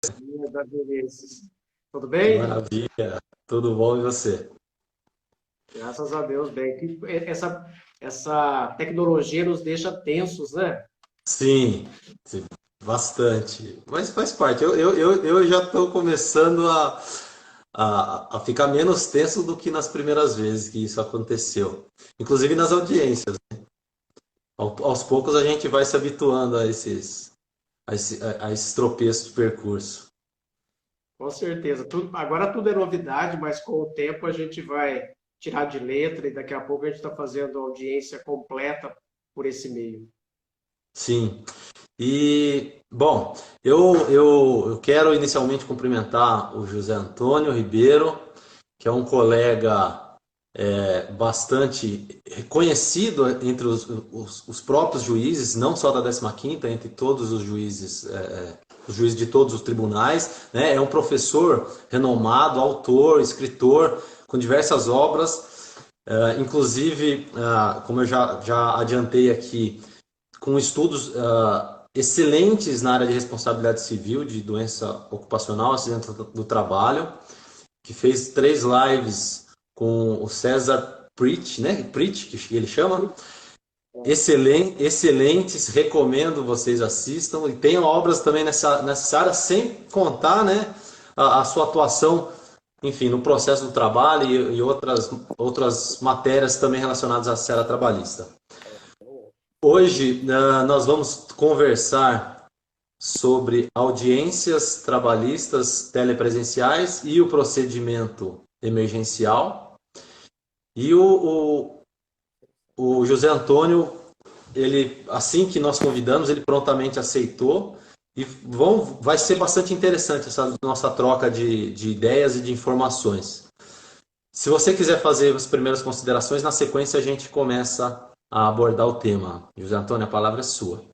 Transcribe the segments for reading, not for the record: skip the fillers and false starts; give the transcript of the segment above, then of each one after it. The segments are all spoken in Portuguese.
Dia da Vinícius. Tudo Que bem? maravilha. Tudo bom e você? Graças a Deus, bem. Essa tecnologia nos deixa tensos, né? Sim, sim, bastante. Mas faz parte. Eu já estou começando a ficar menos tenso do que nas primeiras vezes que isso aconteceu. Inclusive nas audiências. Aos poucos a gente vai se habituando a esses tropeços de percurso. Com certeza. Agora tudo é novidade, mas com o tempo a gente vai tirar de letra e daqui a pouco a gente está fazendo audiência completa por esse meio. Sim. E, bom, eu quero inicialmente cumprimentar o José Antônio Ribeiro, que é um colega bastante reconhecido entre os próprios juízes, não só da 15ª, entre todos os juízes de todos os tribunais, né? É um professor renomado, autor, escritor, com diversas obras, inclusive, como eu já adiantei aqui, com estudos excelentes na área de responsabilidade civil, de doença ocupacional, acidente do trabalho, que fez 3 lives com o César Pritch, né? Pritch, que ele chama. Excelentes, recomendo vocês assistam. E tem obras também nessa área, sem contar, né, a sua atuação, enfim, no processo do trabalho e outras matérias também relacionadas à seara trabalhista. Hoje, nós vamos conversar sobre audiências trabalhistas telepresenciais e o procedimento emergencial. E o José Antônio, ele, assim que nós convidamos, ele prontamente aceitou. E vai ser bastante interessante essa nossa troca de ideias e de informações. Se você quiser fazer as primeiras considerações, na sequência a gente começa a abordar o tema. José Antônio, a palavra é sua.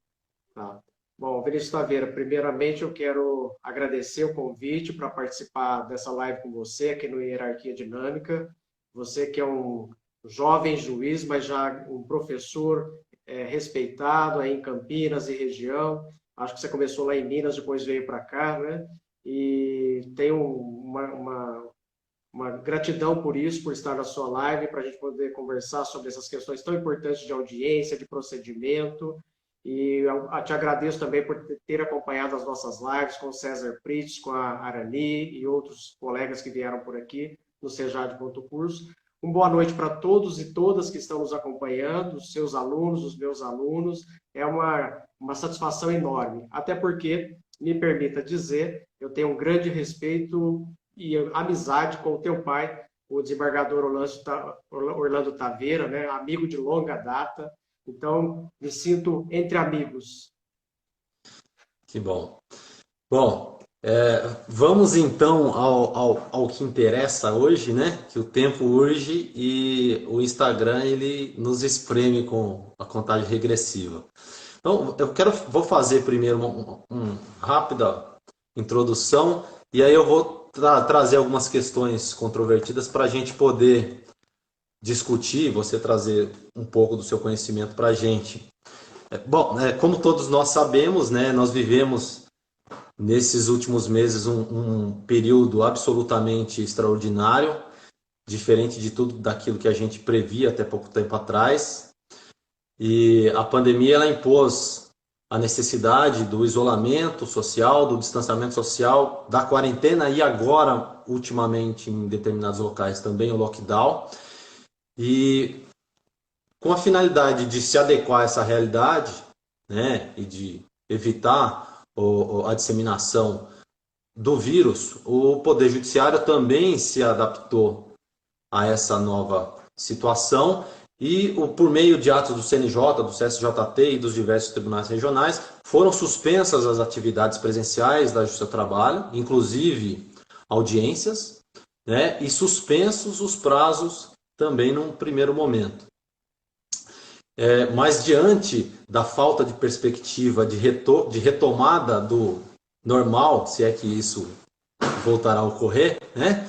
Tá. Bom, Vinícius Taveira, primeiramente eu quero agradecer o convite para participar dessa live com você aqui no Hierarquia Dinâmica. Você que é um jovem juiz, mas já um professor respeitado aí em Campinas e região. Acho que você começou lá em Minas, depois veio para cá, né? E tenho uma gratidão por isso, por estar na sua live, para a gente poder conversar sobre essas questões tão importantes de audiência, de procedimento. E eu te agradeço também por ter acompanhado as nossas lives com o César Pritz, com a Arani e outros colegas que vieram por aqui no Sejad.curso. Uma boa noite para todos e todas que estão nos acompanhando, os seus alunos, os meus alunos. É uma satisfação enorme, até porque, me permita dizer, eu tenho um grande respeito e amizade com o teu pai, o desembargador Orlando Taveira, né? Amigo de longa data. Então, me sinto entre amigos. Que bom. Bom, vamos então ao que interessa hoje, né? Que o tempo urge e o Instagram ele nos espreme com a contagem regressiva. Então, vou fazer primeiro uma rápida introdução e aí eu vou trazer algumas questões controvertidas para a gente poder discutir, você trazer um pouco do seu conhecimento para a gente. Bom, como todos nós sabemos, né? Nós vivemos nesses últimos meses um período absolutamente extraordinário, diferente de tudo daquilo que a gente previa até pouco tempo atrás. E a pandemia ela impôs a necessidade do isolamento social, do distanciamento social, da quarentena e agora, ultimamente, em determinados locais também o lockdown. E com a finalidade de se adequar a essa realidade, né, e de evitar a disseminação do vírus, o Poder Judiciário também se adaptou a essa nova situação e, por meio de atos do CNJ, do CSJT e dos diversos tribunais regionais, foram suspensas as atividades presenciais da Justiça do Trabalho, inclusive audiências, né, e suspensos os prazos também num primeiro momento. Mas diante da falta de perspectiva de retomada do normal, se é que isso voltará a ocorrer, né?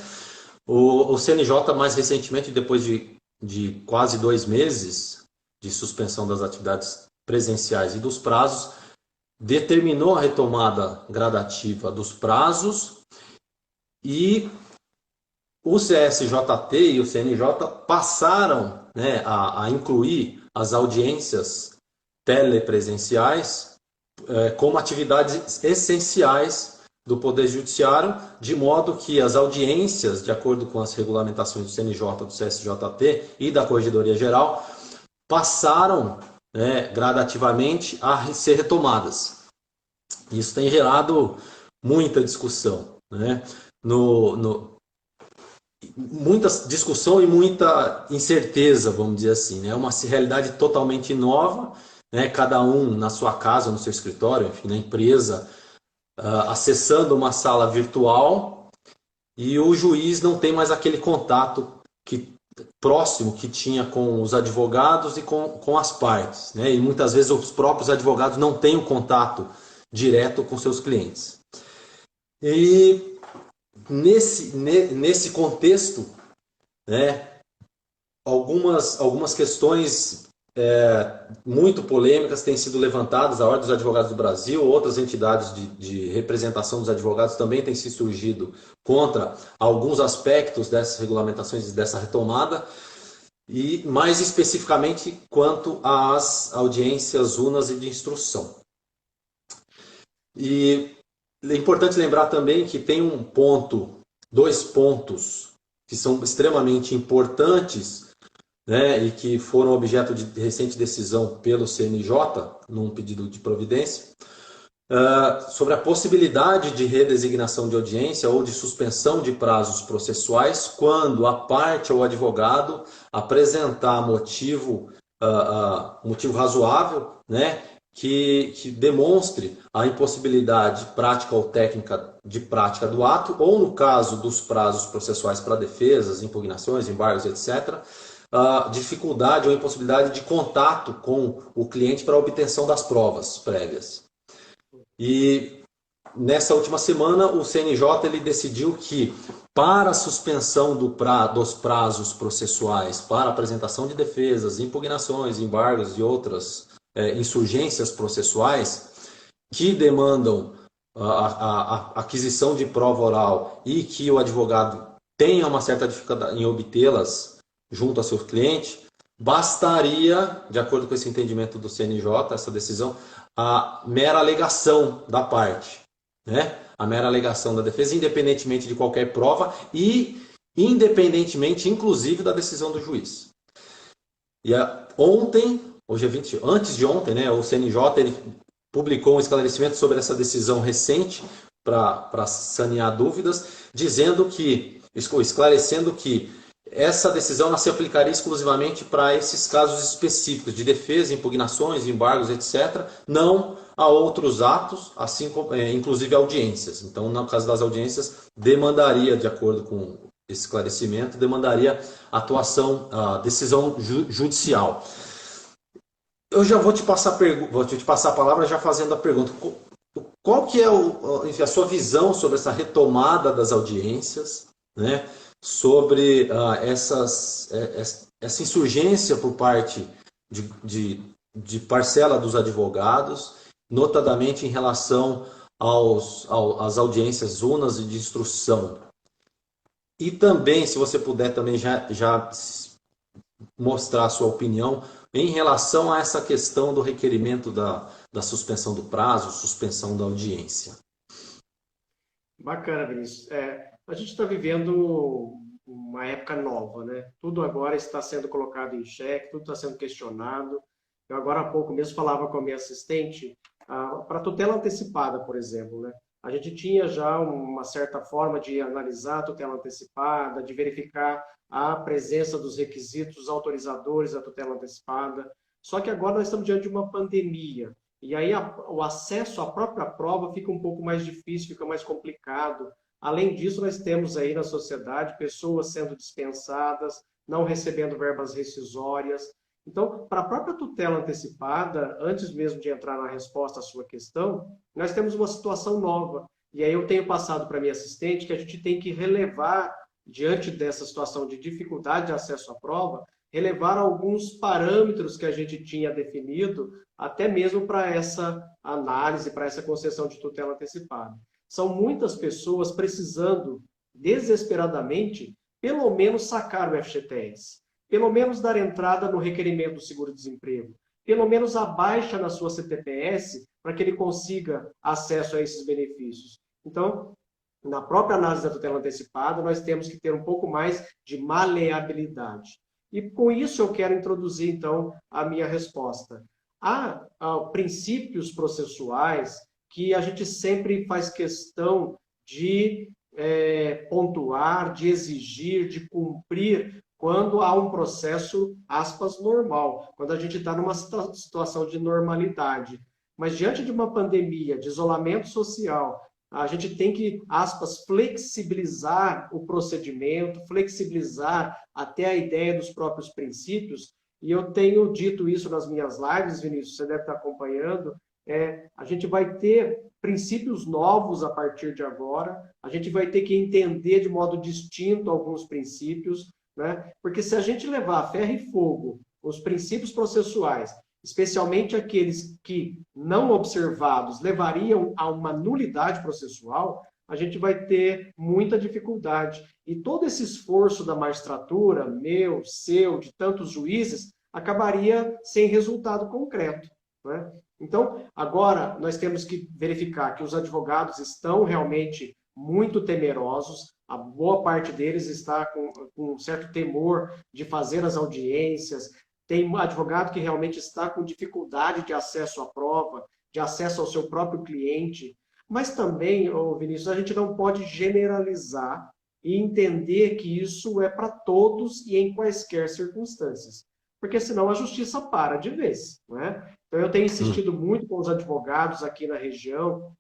O CNJ, mais recentemente, depois de quase 2 meses de suspensão das atividades presenciais e dos prazos, determinou a retomada gradativa dos prazos e o CSJT e o CNJ passaram, né, a incluir as audiências telepresenciais como atividades essenciais do Poder Judiciário, de modo que as audiências, de acordo com as regulamentações do CNJ, do CSJT e da Corregedoria Geral, passaram, né, gradativamente a ser retomadas. Isso tem gerado muita discussão, né? Muita discussão e muita incerteza, vamos dizer assim, né? É uma realidade totalmente nova, né? Cada um na sua casa, no seu escritório, enfim, na empresa, acessando uma sala virtual, e o juiz não tem mais aquele contato próximo que tinha com os advogados e com as partes, né? E muitas vezes os próprios advogados não têm o contato direto com seus clientes. E nesse contexto, né, algumas questões muito polêmicas têm sido levantadas. A Ordem dos Advogados do Brasil, outras entidades de representação dos advogados também têm se surgido contra alguns aspectos dessas regulamentações e dessa retomada, e mais especificamente quanto às audiências unas e de instrução. E é importante lembrar também que tem dois pontos que são extremamente importantes, né, e que foram objeto de recente decisão pelo CNJ, num pedido de providência, sobre a possibilidade de redesignação de audiência ou de suspensão de prazos processuais quando a parte ou o advogado apresentar motivo razoável, né, que demonstre a impossibilidade prática ou técnica de prática do ato, ou no caso dos prazos processuais para defesas, impugnações, embargos, etc., a dificuldade ou impossibilidade de contato com o cliente para a obtenção das provas prévias. E nessa última semana o CNJ ele decidiu que para a suspensão dos prazos processuais para apresentação de defesas, impugnações, embargos e outras insurgências processuais que demandam a aquisição de prova oral e que o advogado tenha uma certa dificuldade em obtê-las junto ao seu cliente, bastaria, de acordo com esse entendimento do CNJ, essa decisão, a mera alegação da parte, né? A mera alegação da defesa, independentemente de qualquer prova e independentemente, inclusive, da decisão do juiz. E ontem, hoje é 20, antes de ontem, né, o CNJ ele publicou um esclarecimento sobre essa decisão recente para sanear dúvidas, esclarecendo que essa decisão ela se aplicaria exclusivamente para esses casos específicos de defesa, impugnações, embargos, etc., não a outros atos, assim como, inclusive audiências. Então, no caso das audiências, demandaria, de acordo com esse esclarecimento, demandaria a decisão judicial. Eu já vou te passar a palavra já fazendo a pergunta. Qual que é a sua visão sobre essa retomada das audiências, né? Sobre essa insurgência por parte de parcela dos advogados, notadamente em relação às audiências unas e de instrução. E também, se você puder também já mostrar a sua opinião em relação a essa questão do requerimento da suspensão do prazo, suspensão da audiência. Bacana, Vinícius. A gente está vivendo uma época nova, né? Tudo agora está sendo colocado em xeque, tudo está sendo questionado. Eu agora há pouco mesmo falava com a minha assistente para tutela antecipada, por exemplo, né? A gente tinha já uma certa forma de analisar a tutela antecipada, de verificar a presença dos requisitos autorizadores da tutela antecipada. Só que agora nós estamos diante de uma pandemia. E aí o acesso à própria prova fica um pouco mais difícil, fica mais complicado. Além disso, nós temos aí na sociedade pessoas sendo dispensadas, não recebendo verbas rescisórias. Então, para a própria tutela antecipada, antes mesmo de entrar na resposta à sua questão, nós temos uma situação nova. E aí eu tenho passado para a minha assistente que a gente tem que relevar, diante dessa situação de dificuldade de acesso à prova, relevar alguns parâmetros que a gente tinha definido, até mesmo para essa análise, para essa concessão de tutela antecipada. São muitas pessoas precisando desesperadamente, pelo menos sacar o FGTS, pelo menos dar entrada no requerimento do seguro-desemprego, pelo menos a baixa na sua CTPS para que ele consiga acesso a esses benefícios. Então, na própria análise da tutela antecipada, nós temos que ter um pouco mais de maleabilidade. E com isso eu quero introduzir, então, a minha resposta. Há princípios processuais que a gente sempre faz questão de pontuar, de exigir, de cumprir quando há um processo, aspas, normal, quando a gente está numa situação de normalidade. Mas diante de uma pandemia, de isolamento social, a gente tem que, aspas, flexibilizar o procedimento, flexibilizar até a ideia dos próprios princípios, e eu tenho dito isso nas minhas lives, Vinícius, você deve estar acompanhando, a gente vai ter princípios novos a partir de agora, a gente vai ter que entender de modo distinto alguns princípios, né? Porque se a gente levar a ferro e fogo os princípios processuais, especialmente aqueles que, não observados, levariam a uma nulidade processual, a gente vai ter muita dificuldade. E todo esse esforço da magistratura, meu, seu, de tantos juízes, acabaria sem resultado concreto, né? Então, agora nós temos que verificar que os advogados estão realmente muito temerosos, a boa parte deles está com um certo temor de fazer as audiências, tem um advogado que realmente está com dificuldade de acesso à prova, de acesso ao seu próprio cliente, mas também, Vinícius, a gente não pode generalizar e entender que isso é para todos e em quaisquer circunstâncias, porque senão a justiça para de vez, não é? Então eu tenho insistido muito com os advogados aqui na região,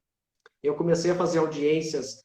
eu comecei a fazer audiências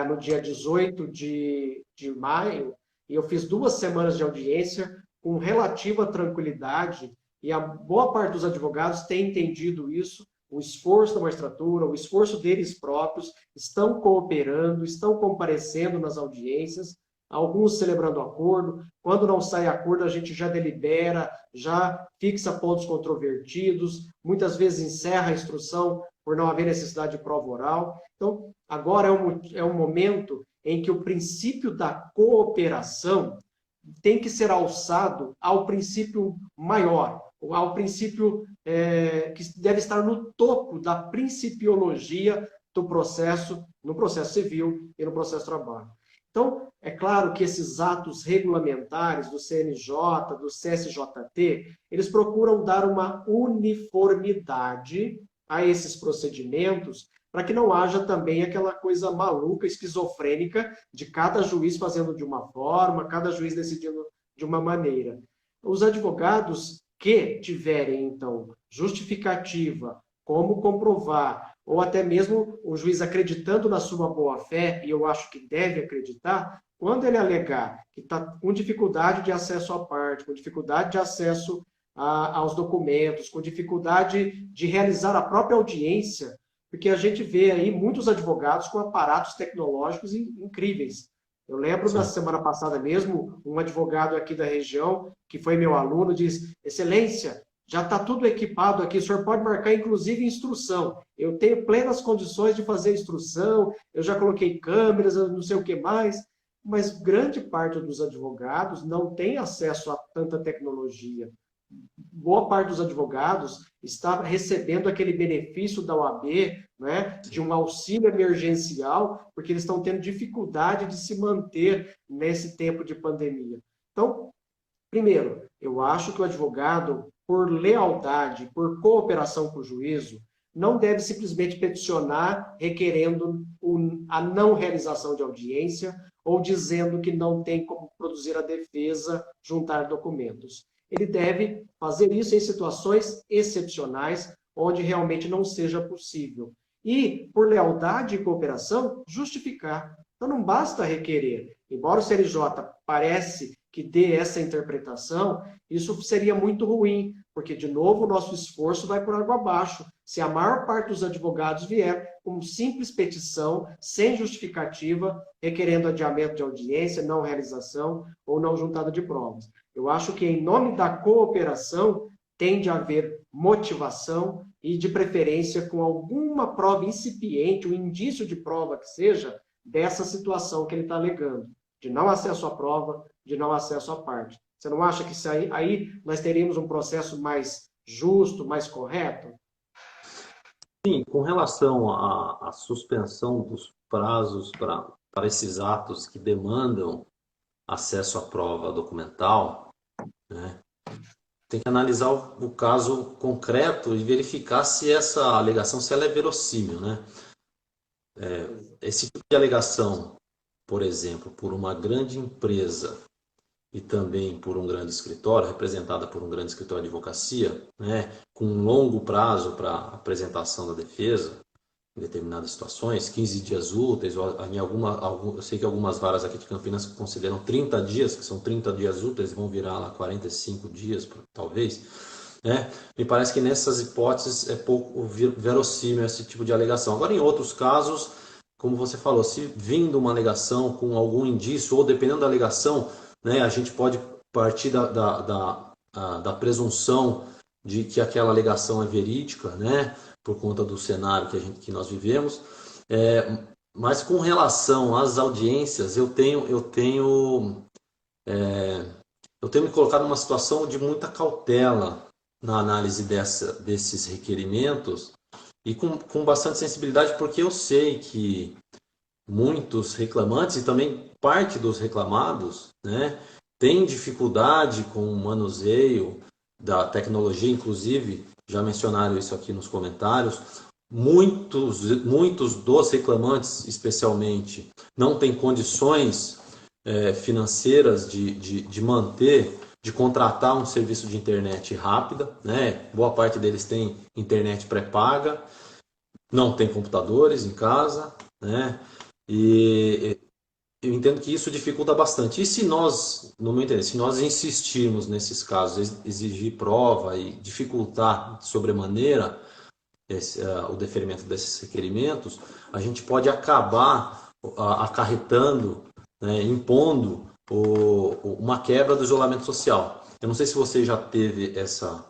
no dia 18 de maio, e eu fiz 2 semanas de audiência com relativa tranquilidade, e a boa parte dos advogados tem entendido isso, o esforço da magistratura, o esforço deles próprios, estão cooperando, estão comparecendo nas audiências, alguns celebrando acordo. Quando não sai acordo, a gente já delibera, já fixa pontos controvertidos, muitas vezes encerra a instrução por não haver necessidade de prova oral. Então, agora é um momento em que o princípio da cooperação tem que ser alçado ao princípio maior, ao princípio que deve estar no topo da principiologia do processo, no processo civil e no processo trabalho. Então, é claro que esses atos regulamentares do CNJ, do CSJT, eles procuram dar uma uniformidade a esses procedimentos, para que não haja também aquela coisa maluca, esquizofrênica, de cada juiz fazendo de uma forma, cada juiz decidindo de uma maneira. Os advogados que tiverem, então, justificativa, como comprovar, ou até mesmo o juiz acreditando na sua boa-fé, e eu acho que deve acreditar, quando ele alegar que está com dificuldade de acesso à parte, com dificuldade de acesso aos documentos, com dificuldade de realizar a própria audiência, porque a gente vê aí muitos advogados com aparatos tecnológicos incríveis. Eu lembro na semana passada mesmo, um advogado aqui da região, que foi meu aluno, disse: Excelência, já está tudo equipado aqui, o senhor pode marcar inclusive instrução. Eu tenho plenas condições de fazer instrução, eu já coloquei câmeras, não sei o que mais, mas grande parte dos advogados não tem acesso a tanta tecnologia. Boa parte dos advogados está recebendo aquele benefício da OAB, né, de um auxílio emergencial, porque eles estão tendo dificuldade de se manter nesse tempo de pandemia. Então, primeiro, eu acho que o advogado, por lealdade, por cooperação com o juízo, não deve simplesmente peticionar requerendo a não realização de audiência ou dizendo que não tem como produzir a defesa, juntar documentos. Ele deve fazer isso em situações excepcionais, onde realmente não seja possível. E, por lealdade e cooperação, justificar. Então, não basta requerer. Embora o CNJ parece que dê essa interpretação, isso seria muito ruim, porque, de novo, o nosso esforço vai por água abaixo. Se a maior parte dos advogados vier com simples petição, sem justificativa, requerendo adiamento de audiência, não realização ou não juntada de provas. Eu acho que, em nome da cooperação, tende a haver motivação e, de preferência, com alguma prova incipiente, um indício de prova que seja, dessa situação que ele está alegando, de não acesso à prova, de não acesso à parte. Você não acha que isso aí nós teríamos um processo mais justo, mais correto? Sim, com relação à suspensão dos prazos para esses atos que demandam acesso à prova documental, né, tem que analisar o caso concreto e verificar se essa alegação se ela é verossímil, né? Esse tipo de alegação, por exemplo, por uma grande empresa e também por um grande escritório, representada por um grande escritório de advocacia, né, com um longo prazo para apresentação da defesa, em determinadas situações, 15 dias úteis, ou eu sei que algumas varas aqui de Campinas consideram 30 dias, que são 30 dias úteis, vão virar lá 45 dias, talvez, né? Me parece que nessas hipóteses é pouco verossímil esse tipo de alegação. Agora, em outros casos, como você falou, se vindo uma alegação com algum indício, ou dependendo da alegação, né, a gente pode partir da presunção de que aquela alegação é verídica, né, por conta do cenário que nós vivemos. Mas com relação às audiências, eu tenho me colocado numa situação de muita cautela na análise desses requerimentos e com bastante sensibilidade, porque eu sei que muitos reclamantes e também parte dos reclamados, né, tem dificuldade com o manuseio da tecnologia, inclusive, já mencionaram isso aqui nos comentários. Muitos dos reclamantes, especialmente, não têm condições financeiras de manter, de contratar um serviço de internet rápida, né? Boa parte deles tem internet pré-paga, não tem computadores em casa, né? E eu entendo que isso dificulta bastante. E se nós, no meu entender, se nós insistirmos nesses casos, exigir prova e dificultar sobremaneira o deferimento desses requerimentos, a gente pode acabar acarretando, né, impondo uma quebra do isolamento social. Eu não sei se você já teve essa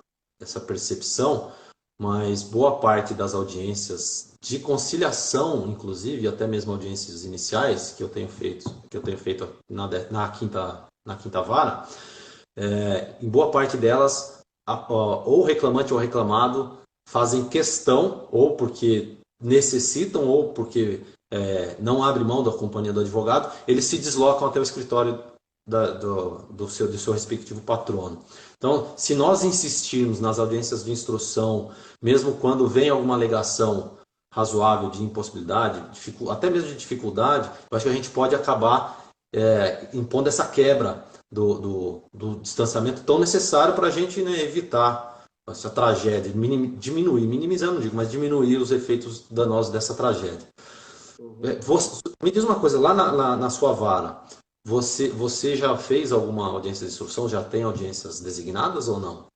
percepção, mas boa parte das audiências de conciliação, inclusive até mesmo audiências iniciais que eu tenho feito na quinta vara, em boa parte delas, ou o reclamante ou o reclamado fazem questão, ou porque necessitam, ou porque não abre mão da companhia do advogado, eles se deslocam até o escritório do seu respectivo patrono. Então, se nós insistirmos nas audiências de instrução, mesmo quando vem alguma alegação razoável de impossibilidade, até mesmo de dificuldade, eu acho que a gente pode acabar impondo essa quebra do distanciamento tão necessário para a gente, né, evitar essa tragédia, minimizando, não digo, mas diminuir os efeitos danosos dessa tragédia. Me diz uma coisa, lá na sua vara, você já fez alguma audiência de instrução? Já tem audiências designadas ou não?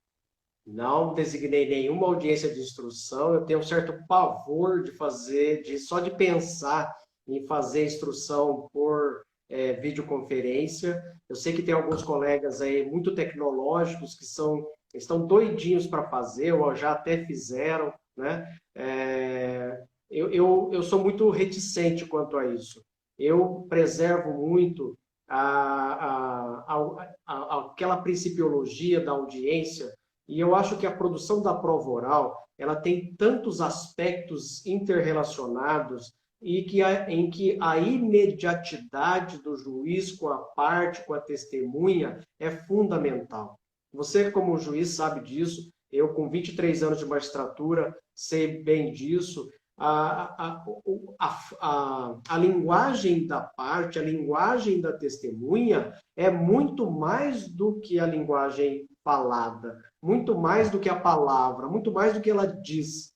Não designei nenhuma audiência de instrução. Eu tenho um certo pavor de fazer, só de pensar em fazer instrução por videoconferência. Eu sei que tem alguns colegas aí muito tecnológicos que estão doidinhos para fazer, ou já até fizeram, né? Eu sou muito reticente quanto a isso. Eu preservo muito aquela principiologia da audiência, e eu acho que a produção da prova oral ela tem tantos aspectos interrelacionados em que a imediatidade do juiz com a parte, com a testemunha, é fundamental. Você, como juiz, sabe disso. Eu, com 23 anos de magistratura, sei bem disso. A linguagem da parte, a linguagem da testemunha é muito mais do que a linguagem falada, muito mais do que a palavra, muito mais do que ela diz.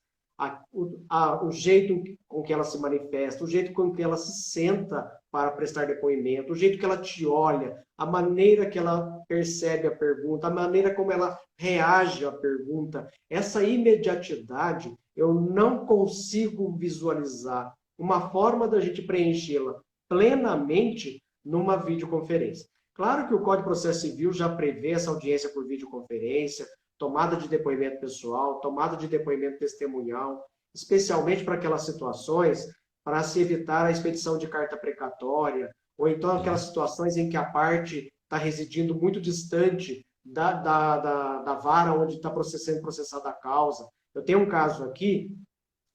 O jeito com que ela se manifesta, o jeito com que ela se senta para prestar depoimento, o jeito que ela te olha, a maneira que ela percebe a pergunta, a maneira como ela reage à pergunta. Essa imediatidade, eu não consigo visualizar uma forma da gente preenchê-la plenamente numa videoconferência. Claro que o Código de Processo Civil já prevê essa audiência por videoconferência, tomada de depoimento pessoal, tomada de depoimento testemunhal, especialmente para aquelas situações para se evitar a expedição de carta precatória, ou então aquelas Sim. situações em que a parte está residindo muito distante da vara onde está sendo processada a causa. Eu tenho um caso aqui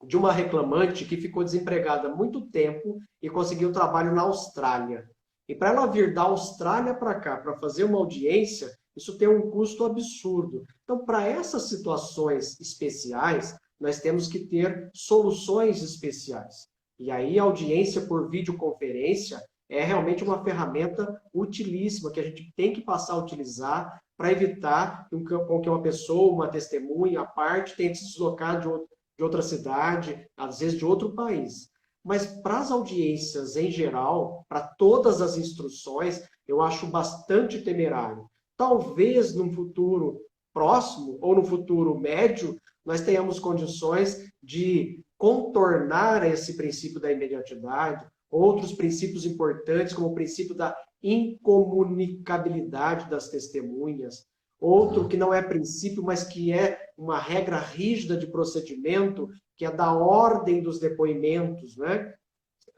de uma reclamante que ficou desempregada há muito tempo e conseguiu trabalho na Austrália. E para ela vir da Austrália para cá para fazer uma audiência, isso tem um custo absurdo. Então, para essas situações especiais, nós temos que ter soluções especiais. E aí, a audiência por videoconferência é realmente uma ferramenta utilíssima que a gente tem que passar a utilizar para evitar com que uma pessoa, uma testemunha, a parte, tenha que se deslocar de outra cidade, às vezes de outro país. Mas para as audiências em geral, para todas as instruções, eu acho bastante temerário. Talvez num futuro próximo ou no futuro médio, nós tenhamos condições de contornar esse princípio da imediatidade, outros princípios importantes, como o princípio da incomunicabilidade das testemunhas, outro que Uhum. não é princípio, mas que é uma regra rígida de procedimento, que é da ordem dos depoimentos, né?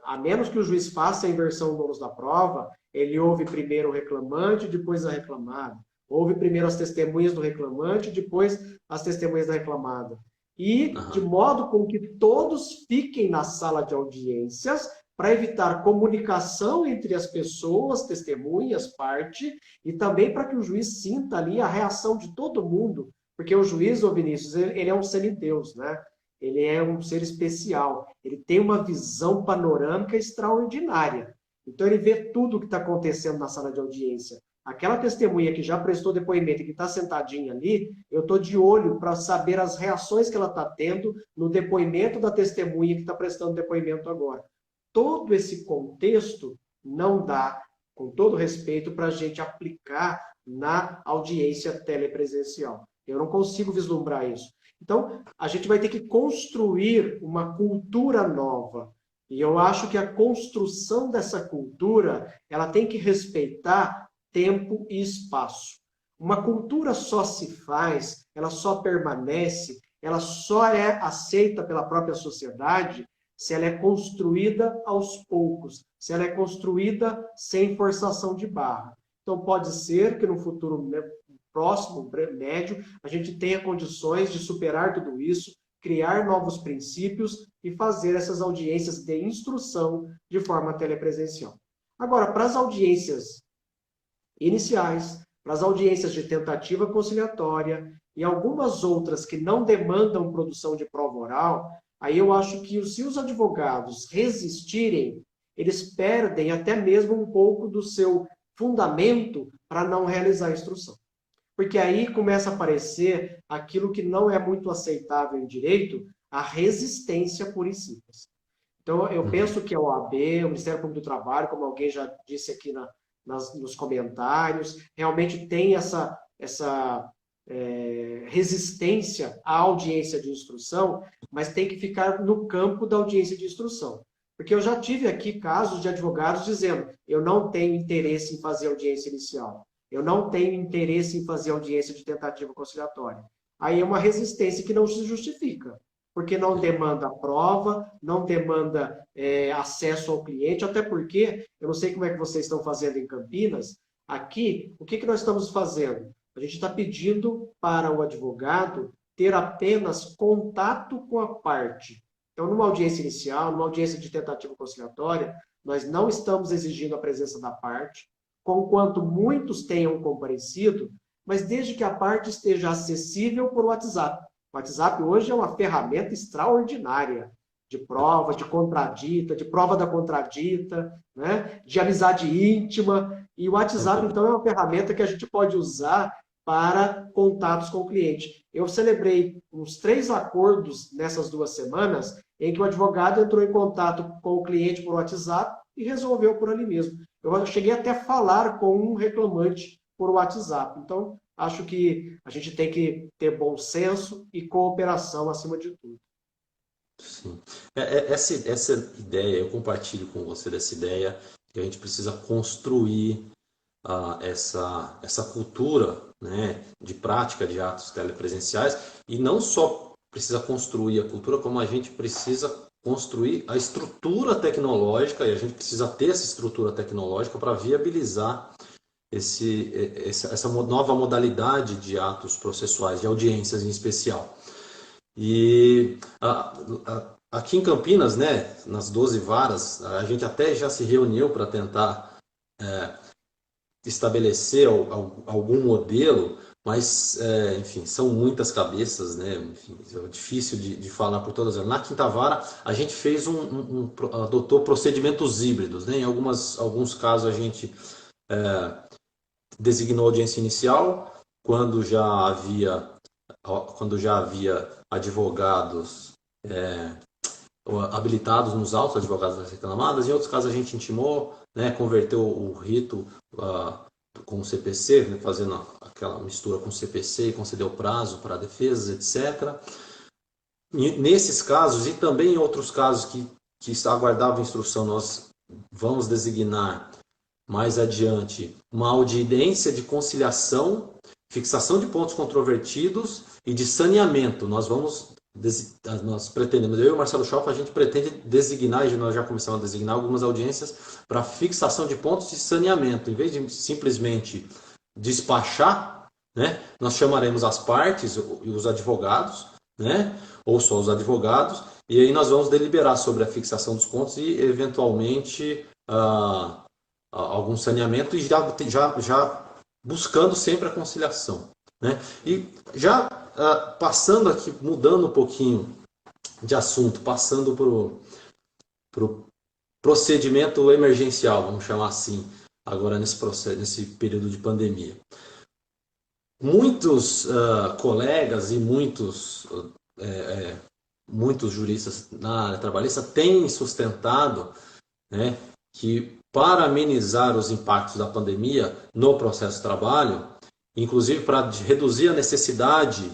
A menos que o juiz faça a inversão do ônus da prova, ele ouve primeiro o reclamante, depois a reclamada. Ouve primeiro as testemunhas do reclamante, depois as testemunhas da reclamada. E de Aham. modo com que todos fiquem na sala de audiências para evitar comunicação entre as pessoas, testemunhas, parte, e também para que o juiz sinta ali a reação de todo mundo, porque o juiz, ô Vinícius, ele é um semideus, né? Ele é um ser especial. Ele tem uma visão panorâmica extraordinária. Então, ele vê tudo o que está acontecendo na sala de audiência. Aquela testemunha que já prestou depoimento e que está sentadinha ali, eu estou de olho para saber as reações que ela está tendo no depoimento da testemunha que está prestando depoimento agora. Todo esse contexto não dá, com todo respeito, para a gente aplicar na audiência telepresencial. Eu não consigo vislumbrar isso. Então, a gente vai ter que construir uma cultura nova. E eu acho que a construção dessa cultura, ela tem que respeitar tempo e espaço. Uma cultura só se faz, ela só permanece, ela só é aceita pela própria sociedade se ela é construída aos poucos, se ela é construída sem forçação de barra. Então, pode ser que no futuro próximo, médio, a gente tenha condições de superar tudo isso, criar novos princípios e fazer essas audiências de instrução de forma telepresencial. Agora, para as audiências iniciais, para as audiências de tentativa conciliatória e algumas outras que não demandam produção de prova oral, aí eu acho que se os advogados resistirem, eles perdem até mesmo um pouco do seu fundamento para não realizar a instrução. Porque aí começa a aparecer aquilo que não é muito aceitável em direito, a resistência pura e simples. Então, eu Uhum. penso que a OAB, o Ministério Público do Trabalho, como alguém já disse aqui nos comentários, realmente tem essa resistência à audiência de instrução, mas tem que ficar no campo da audiência de instrução. Porque eu já tive aqui casos de advogados dizendo: eu não tenho interesse em fazer audiência inicial, eu não tenho interesse em fazer audiência de tentativa conciliatória. Aí é uma resistência que não se justifica, porque não Sim. demanda prova, não demanda acesso ao cliente, até porque, eu não sei como é que vocês estão fazendo em Campinas, aqui, o que nós estamos fazendo? A gente está pedindo para o advogado ter apenas contato com a parte. Então, numa audiência inicial, numa audiência de tentativa conciliatória, nós não estamos exigindo a presença da parte, conquanto muitos tenham comparecido, mas desde que a parte esteja acessível por WhatsApp. O WhatsApp hoje é uma ferramenta extraordinária de prova, de contradita, de prova da contradita, né? De amizade íntima. E o WhatsApp, então, é uma ferramenta que a gente pode usar para contatos com o cliente. Eu celebrei uns 3 acordos nessas 2 semanas em que o advogado entrou em contato com o cliente por WhatsApp e resolveu por ali mesmo. Eu cheguei até a falar com um reclamante por WhatsApp. Então, acho que a gente tem que ter bom senso e cooperação acima de tudo. Sim. Essa ideia, eu compartilho com você dessa ideia que a gente precisa construir essa cultura, né, de prática de atos telepresenciais, e não só precisa construir a cultura, como a gente precisa construir a estrutura tecnológica, e a gente precisa ter essa estrutura tecnológica para viabilizar essa nova modalidade de atos processuais, de audiências em especial. E aqui em Campinas, né, nas 12 varas, a gente até já se reuniu para tentar estabelecer algum modelo, mas, enfim, são muitas cabeças, né? Enfim, é difícil de falar por todas elas. Na quinta vara, a gente fez adotou procedimentos híbridos, né? Em alguns casos, a gente designou audiência inicial, quando já havia advogados habilitados nos autos, advogados das reclamadas. Em outros casos, a gente intimou, né, converteu o rito com o CPC, né, fazendo aquela mistura com o CPC e concedeu prazo para defesas, etc. E nesses casos, e também em outros casos que aguardavam instrução, nós vamos designar mais adiante uma audiência de conciliação, fixação de pontos controvertidos e de saneamento. Nós pretendemos, eu e o Marcelo Schoff, a gente pretende designar, e nós já começamos a designar algumas audiências para fixação de pontos de saneamento. Em vez de simplesmente despachar, né, nós chamaremos as partes e os advogados, né, ou só os advogados, e aí nós vamos deliberar sobre a fixação dos pontos e, eventualmente, algum saneamento, e já buscando sempre a conciliação, né? E já passando aqui, mudando um pouquinho de assunto, passando para o procedimento emergencial, vamos chamar assim, agora nesse período de pandemia. Muitos colegas e muitos juristas na área trabalhista têm sustentado, né, que para amenizar os impactos da pandemia no processo de trabalho, inclusive para reduzir a necessidade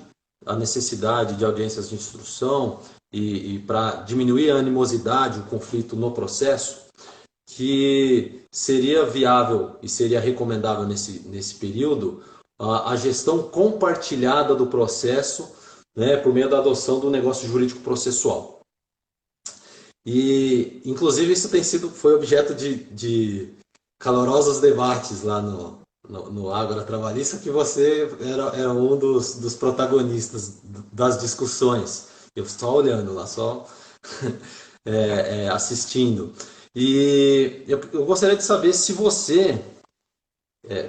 de audiências de instrução e para diminuir a animosidade, o conflito no processo, que seria viável e seria recomendável nesse período a gestão compartilhada do processo, né, por meio da adoção do negócio jurídico processual. E, inclusive, isso foi objeto de calorosos debates lá no Ágora Trabalhista, que você era um dos protagonistas das discussões. Eu só olhando lá, só assistindo. E eu gostaria de saber se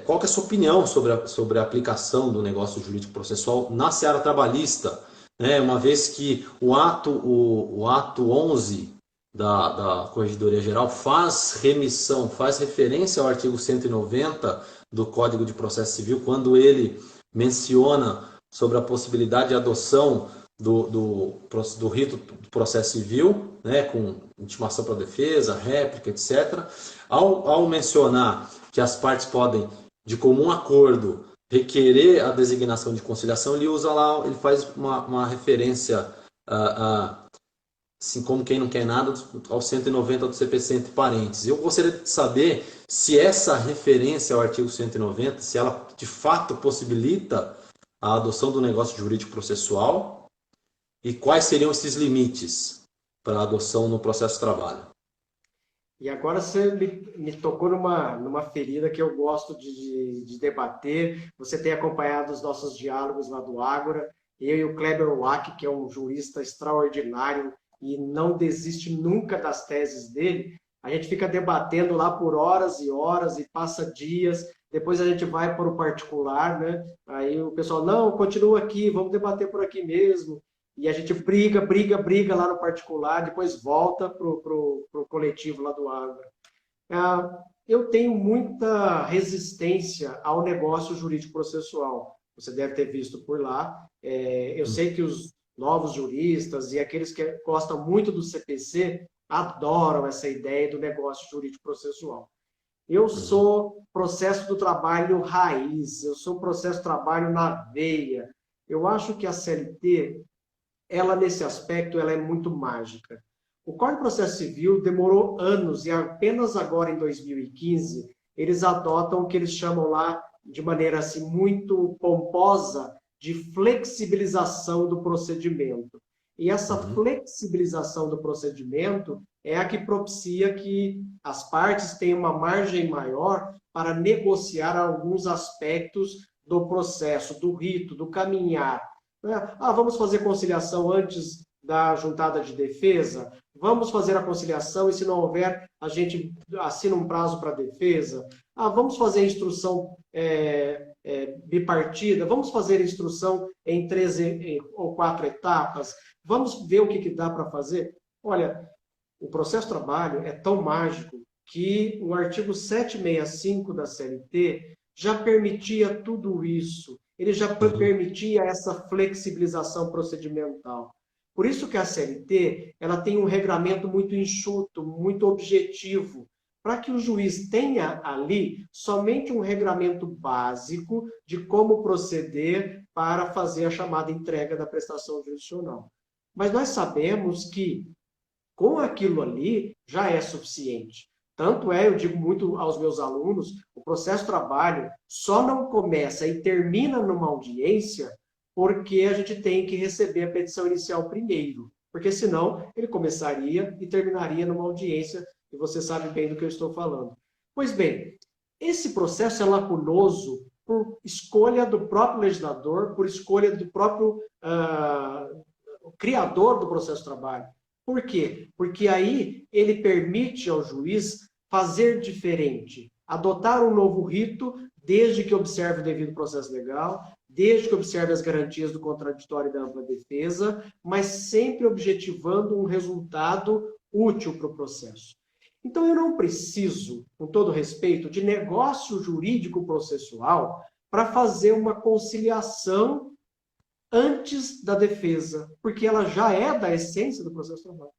qual que é a sua opinião sobre a aplicação do negócio jurídico processual na seara trabalhista, né? Uma vez que o ato 11 da Corregedoria Geral faz referência ao artigo 190 do Código de Processo Civil, quando ele menciona sobre a possibilidade de adoção do rito do processo civil, né, com intimação para defesa, réplica, etc. Ao mencionar que as partes podem, de comum acordo, requerer a designação de conciliação, ele faz uma referência assim como quem não quer nada, ao 190 do CPC entre parênteses. Eu gostaria de saber se essa referência ao artigo 190, se ela de fato possibilita a adoção do negócio jurídico processual e quais seriam esses limites para a adoção no processo de trabalho. E agora você me tocou numa ferida que eu gosto de debater. Você tem acompanhado os nossos diálogos lá do Ágora. Eu e o Kleber Wack, que é um jurista extraordinário e não desiste nunca das teses dele, a gente fica debatendo lá por horas e horas e passa dias, depois a gente vai para o particular, né? Aí o pessoal, não, continua aqui, vamos debater por aqui mesmo. E a gente briga lá no particular, depois volta para o coletivo lá do Ágora. Eu tenho muita resistência ao negócio jurídico processual. Você deve ter visto por lá. Eu sei que os novos juristas e aqueles que gostam muito do CPC adoram essa ideia do negócio jurídico processual. Eu sou processo do trabalho raiz, eu sou processo do trabalho na veia. Eu acho que a CLT, ela nesse aspecto, ela é muito mágica. O Código de Processo Civil demorou anos e apenas agora em 2015 eles adotam o que eles chamam lá, de maneira assim muito pomposa, de flexibilização do procedimento. E essa Uhum. flexibilização do procedimento é a que propicia que as partes tenham uma margem maior para negociar alguns aspectos do processo, do rito, do caminhar. Vamos fazer conciliação antes da juntada de defesa? Vamos fazer a conciliação e, se não houver, a gente assina um prazo para a defesa? Vamos fazer instrução bipartida? Vamos fazer instrução em 13 ou 4 etapas? Vamos ver o que dá para fazer? Olha, o processo de trabalho é tão mágico que o artigo 765 da CLT já permitia tudo isso. Ele já Uhum. permitia essa flexibilização procedimental. Por isso que a CLT ela tem um regramento muito enxuto, muito objetivo, para que o juiz tenha ali somente um regramento básico de como proceder para fazer a chamada entrega da prestação jurisdicional. Mas nós sabemos que com aquilo ali já é suficiente. Tanto é, eu digo muito aos meus alunos, o processo de trabalho só não começa e termina numa audiência porque a gente tem que receber a petição inicial primeiro. Porque senão ele começaria e terminaria numa audiência, e você sabe bem do que eu estou falando. Pois bem, esse processo é lacunoso por escolha do próprio legislador, por escolha do próprio criador do processo de trabalho. Por quê? Porque aí ele permite ao juiz fazer diferente, adotar um novo rito, desde que observe o devido processo legal, desde que observe as garantias do contraditório e da ampla defesa, mas sempre objetivando um resultado útil para o processo. Então, eu não preciso, com todo respeito, de negócio jurídico processual para fazer uma conciliação antes da defesa, porque ela já é da essência do processo de trabalho.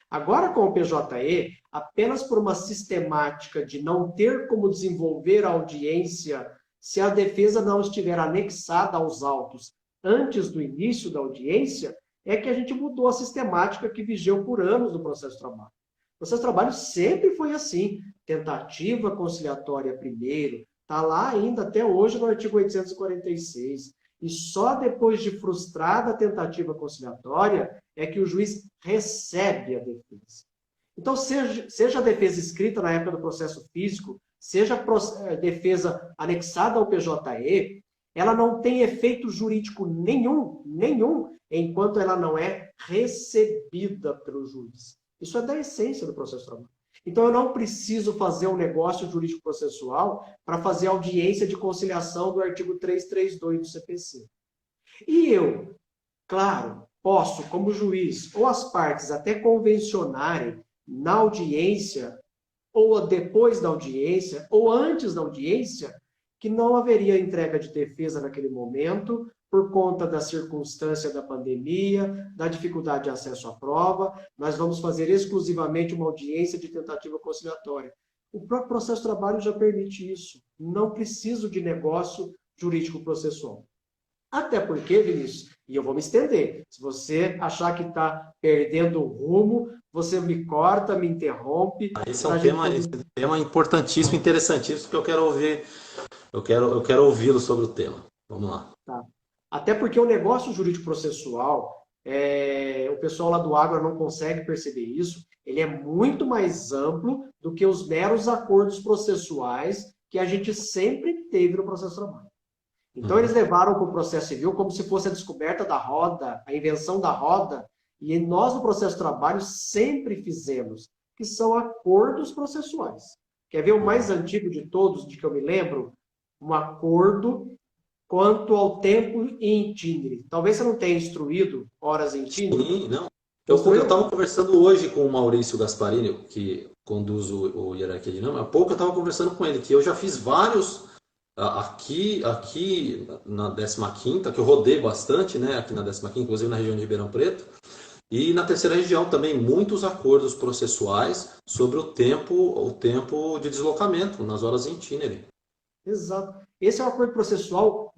Agora, com o PJE, apenas por uma sistemática de não ter como desenvolver a audiência se a defesa não estiver anexada aos autos antes do início da audiência, é que a gente mudou a sistemática que vigiou por anos no processo de trabalho. O processo de trabalho sempre foi assim, tentativa conciliatória primeiro, está lá ainda até hoje no artigo 846. E só depois de frustrada a tentativa conciliatória é que o juiz recebe a defesa. Então, seja a defesa escrita na época do processo físico, seja a defesa anexada ao PJE, ela não tem efeito jurídico nenhum, enquanto ela não é recebida pelo juiz. Isso é da essência do processo de trabalho. Então, eu não preciso fazer um negócio jurídico processual para fazer audiência de conciliação do artigo 332 do CPC. E eu, claro, posso, como juiz, ou as partes até convencionarem na audiência, ou depois da audiência, ou antes da audiência, que não haveria entrega de defesa naquele momento, por conta da circunstância da pandemia, da dificuldade de acesso à prova, nós vamos fazer exclusivamente uma audiência de tentativa conciliatória. O próprio processo de trabalho já permite isso. Não preciso de negócio jurídico processual. Até porque, Vinícius, e eu vou me estender, se você achar que está perdendo o rumo, você me corta, me interrompe. Esse é um tema importantíssimo, interessantíssimo, que eu quero ouvir, eu quero ouvi-lo sobre o tema. Vamos lá. Tá. Até porque o negócio jurídico processual, o pessoal lá do Ágora não consegue perceber isso, ele é muito mais amplo do que os meros acordos processuais que a gente sempre teve no processo de trabalho. Então, eles levaram para o processo civil como se fosse a descoberta da roda, a invenção da roda, e nós, no processo de trabalho, sempre fizemos, que são acordos processuais. Quer ver o mais antigo de todos, de que eu me lembro? Um acordo quanto ao tempo em itinere. Talvez você não tenha instruído horas em itinere. Sim, não. Eu estava conversando hoje com o Maurício Gasparini, que conduz o Hierarquia Dinâmica. Há pouco eu estava conversando com ele, que eu já fiz vários aqui na 15ª, que eu rodei bastante, né? Aqui na 15ª, inclusive na região de Ribeirão Preto. E na terceira região também, muitos acordos processuais sobre o tempo de deslocamento nas horas em itinere. Exato. Esse é o acordo processual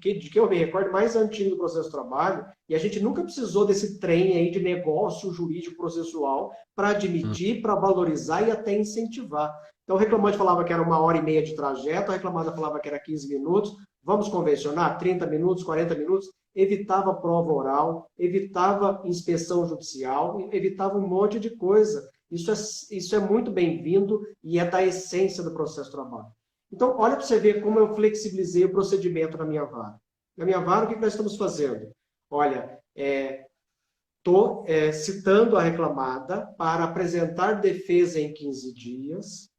de que eu me recordo mais antigo do processo de trabalho, e a gente nunca precisou desse trem aí de negócio jurídico processual para admitir, para valorizar e até incentivar. Então o reclamante falava que era 1h30 de trajeto, a reclamada falava que era 15 minutos, vamos convencionar, 30 minutos, 40 minutos, evitava prova oral, evitava inspeção judicial, evitava um monte de coisa. Isso é muito bem-vindo e é da essência do processo de trabalho. Então, olha para você ver como eu flexibilizei o procedimento na minha vara. Na minha vara, o que nós estamos fazendo? Olha, estou citando a reclamada para apresentar defesa em 15 dias.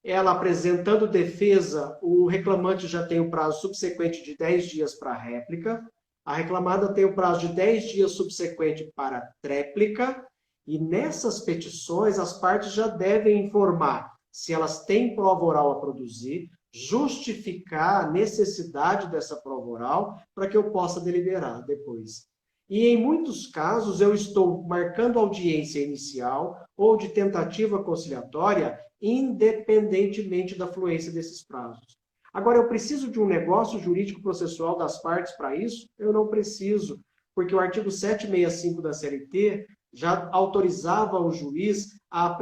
Ela apresentando defesa, o reclamante já tem o prazo subsequente de 10 dias para réplica. A reclamada tem o prazo de 10 dias subsequente para tréplica. E nessas petições, as partes já devem informar se elas têm prova oral a produzir, justificar a necessidade dessa prova oral para que eu possa deliberar depois. E em muitos casos eu estou marcando audiência inicial ou de tentativa conciliatória, independentemente da fluência desses prazos. Agora, eu preciso de um negócio jurídico processual das partes para isso? Eu não preciso, porque o artigo 765 da CLT já autorizava o juiz a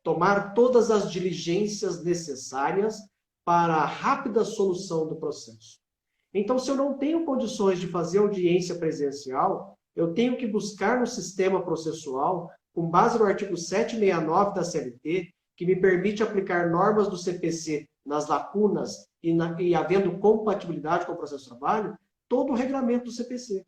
tomar todas as diligências necessárias para a rápida solução do processo. Então, se eu não tenho condições de fazer audiência presencial, eu tenho que buscar no sistema processual, com base no artigo 769 da CLT, que me permite aplicar normas do CPC nas lacunas e havendo compatibilidade com o processo de trabalho, todo o regramento do CPC.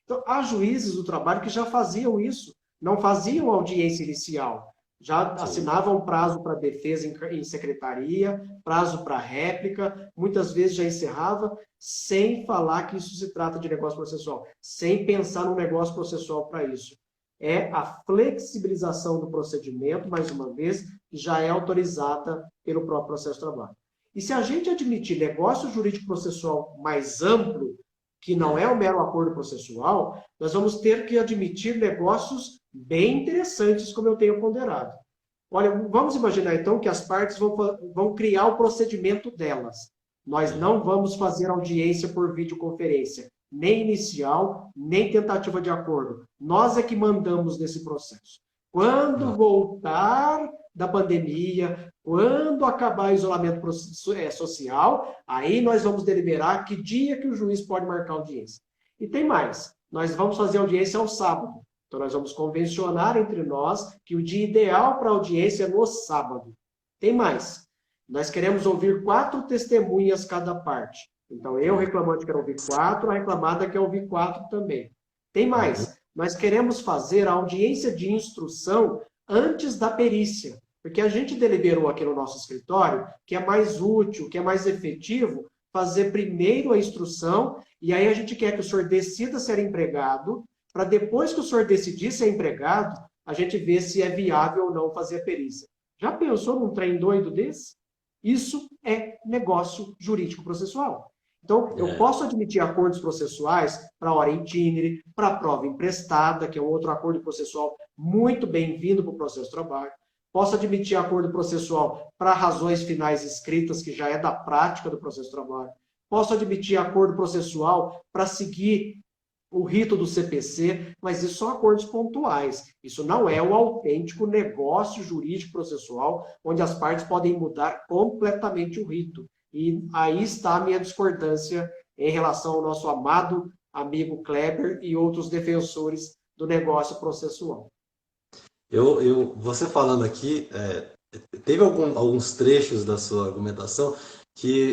Então, há juízes do trabalho que já faziam isso, não faziam audiência inicial, já assinavam prazo para defesa em secretaria, prazo para réplica, muitas vezes já encerrava, sem falar que isso se trata de negócio processual, sem pensar no negócio processual para isso. É a flexibilização do procedimento, mais uma vez, que já é autorizada pelo próprio processo de trabalho. E se a gente admitir negócio jurídico processual mais amplo, que não é o mero acordo processual, nós vamos ter que admitir negócios bem interessantes, como eu tenho ponderado. Olha, vamos imaginar então que as partes vão criar o procedimento delas. Nós não vamos fazer audiência por videoconferência, nem inicial, nem tentativa de acordo. Nós é que mandamos nesse processo. Quando voltar da pandemia, quando acabar o isolamento social, aí nós vamos deliberar que dia que o juiz pode marcar audiência. E tem mais, nós vamos fazer audiência ao sábado. Então nós vamos convencionar entre nós que o dia ideal para audiência é no sábado. Tem mais, nós queremos ouvir 4 testemunhas cada parte. Então eu, reclamante, quero ouvir 4, a reclamada quer ouvir 4 também. Tem mais, nós queremos fazer a audiência de instrução antes da perícia. Porque a gente deliberou aqui no nosso escritório que é mais útil, que é mais efetivo fazer primeiro a instrução e aí a gente quer que o senhor decida ser empregado, para depois que o senhor decidir ser empregado, a gente ver se é viável ou não fazer a perícia. Já pensou num trem doido desse? Isso é negócio jurídico processual. Então, eu posso admitir acordos processuais para hora itinere, para prova emprestada, que é um outro acordo processual muito bem-vindo para o processo de trabalho. Posso admitir acordo processual para razões finais escritas, que já é da prática do processo de trabalho. Posso admitir acordo processual para seguir o rito do CPC, mas isso são acordos pontuais. Isso não é o autêntico negócio jurídico processual, onde as partes podem mudar completamente o rito. E aí está a minha discordância em relação ao nosso amado amigo Kleber e outros defensores do negócio processual. Você falando aqui, teve alguns trechos da sua argumentação que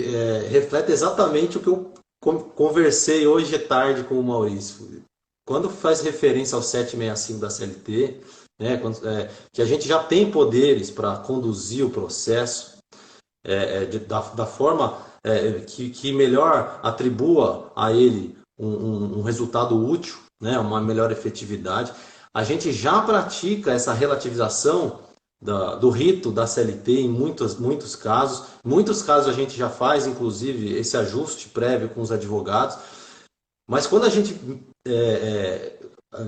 refletem exatamente o que eu conversei hoje à tarde com o Maurício. Quando faz referência ao 765 da CLT, né, que a gente já tem poderes para conduzir o processo da forma que melhor atribua a ele um resultado útil, né, uma melhor efetividade. A gente já pratica essa relativização do rito da CLT em muitos casos. Muitos casos a gente já faz, inclusive, esse ajuste prévio com os advogados. Mas quando a gente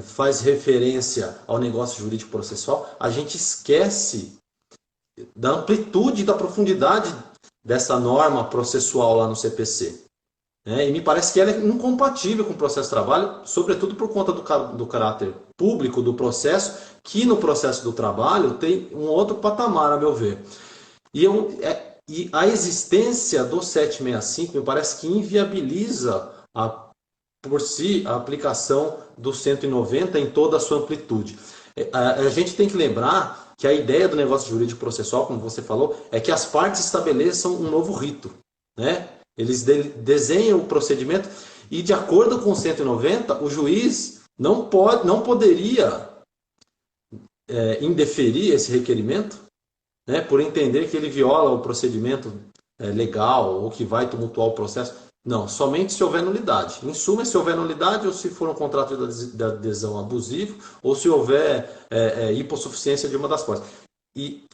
faz referência ao negócio jurídico processual, a gente esquece da amplitude e da profundidade dessa norma processual lá no CPC. E me parece que ela é incompatível com o processo de trabalho, sobretudo por conta do caráter público do processo, que no processo do trabalho tem um outro patamar, a meu ver. E a existência do 765 me parece que inviabiliza por si a aplicação do 190 em toda a sua amplitude. A gente tem que lembrar que a ideia do negócio jurídico processual, como você falou, é que as partes estabeleçam um novo rito, né? Eles desenham o procedimento e, de acordo com o 190, o juiz não poderia indeferir esse requerimento, né, por entender que ele viola o procedimento legal ou que vai tumultuar o processo. Não, somente se houver nulidade. Em suma, se houver nulidade ou se for um contrato de adesão abusivo ou se houver hipossuficiência de uma das partes. E,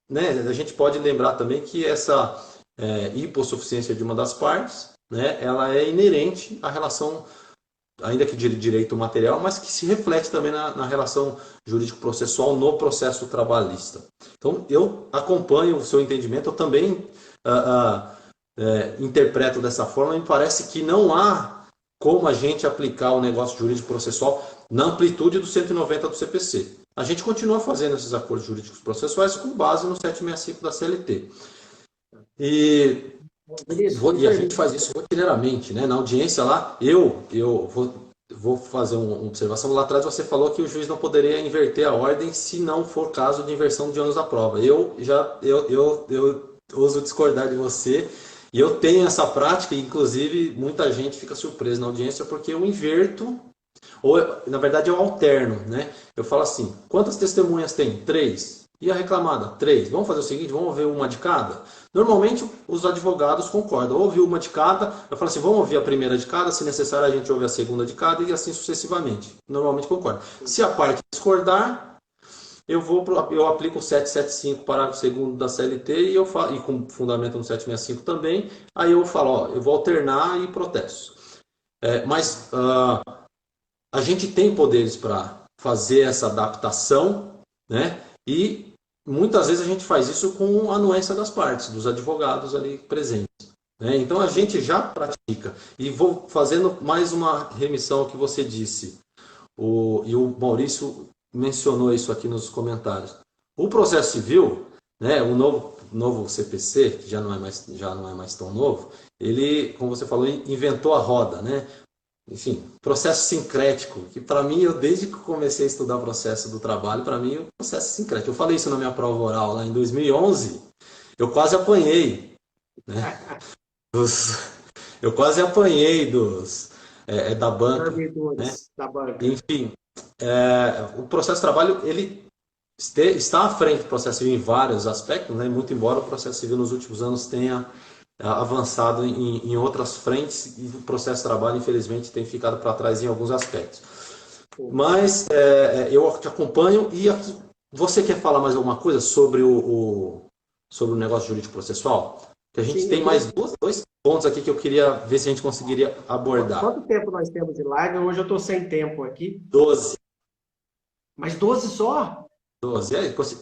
né, a gente pode lembrar também que essa hipossuficiência de uma das partes, né, ela é inerente à relação, ainda que de direito material, mas que se reflete também na relação jurídico-processual no processo trabalhista. Então, eu acompanho o seu entendimento, eu também interpreto dessa forma, me parece que não há como a gente aplicar o negócio jurídico-processual na amplitude do 190 do CPC. A gente continua fazendo esses acordos jurídicos processuais com base no 765 da CLT. E a gente faz isso rotineiramente, né? Na audiência lá, eu vou fazer uma observação. Lá atrás você falou que o juiz não poderia inverter a ordem se não for caso de inversão de ônus da prova. Eu ouso discordar de você, e eu tenho essa prática, e inclusive muita gente fica surpresa na audiência porque eu inverto, ou na verdade eu alterno, né? Eu falo assim: quantas testemunhas tem? 3. E a reclamada? 3. Vamos fazer o seguinte, vamos ouvir uma de cada? Normalmente os advogados concordam, ouve uma de cada, eu falo assim, vamos ouvir a primeira de cada, se necessário a gente ouve a segunda de cada e assim sucessivamente. Normalmente concorda. Se a parte discordar, eu aplico o 775, parágrafo 2º da CLT, e com fundamento no 765 também, aí eu falo, ó, eu vou alternar e protesto. Mas a gente tem poderes para fazer essa adaptação, né? E muitas vezes a gente faz isso com a anuência das partes, dos advogados ali presentes, né? Então a gente já pratica. E vou fazendo mais uma remissão ao que você disse. E o Maurício mencionou isso aqui nos comentários. O processo civil, né, o novo CPC, que já não é mais tão novo, ele, como você falou, inventou a roda, né? Enfim, processo sincrético, que para mim, desde que comecei a estudar o processo do trabalho, para mim, o processo sincrético. Eu falei isso na minha prova oral lá em 2011, eu quase apanhei, né? Eu quase apanhei da banca, né? Da banca. Enfim, o processo de trabalho, ele está à frente do processo civil em vários aspectos, né? Muito embora o processo civil nos últimos anos tenha avançado em outras frentes, e o processo de trabalho, infelizmente, tem ficado para trás em alguns aspectos. Mas eu te acompanho, e você quer falar mais alguma coisa sobre o negócio jurídico processual? Que a gente tem mais dois pontos aqui que eu queria ver se a gente conseguiria abordar. Quanto tempo nós temos de live? Hoje eu estou sem tempo aqui. 12. Mas 12 só? 12,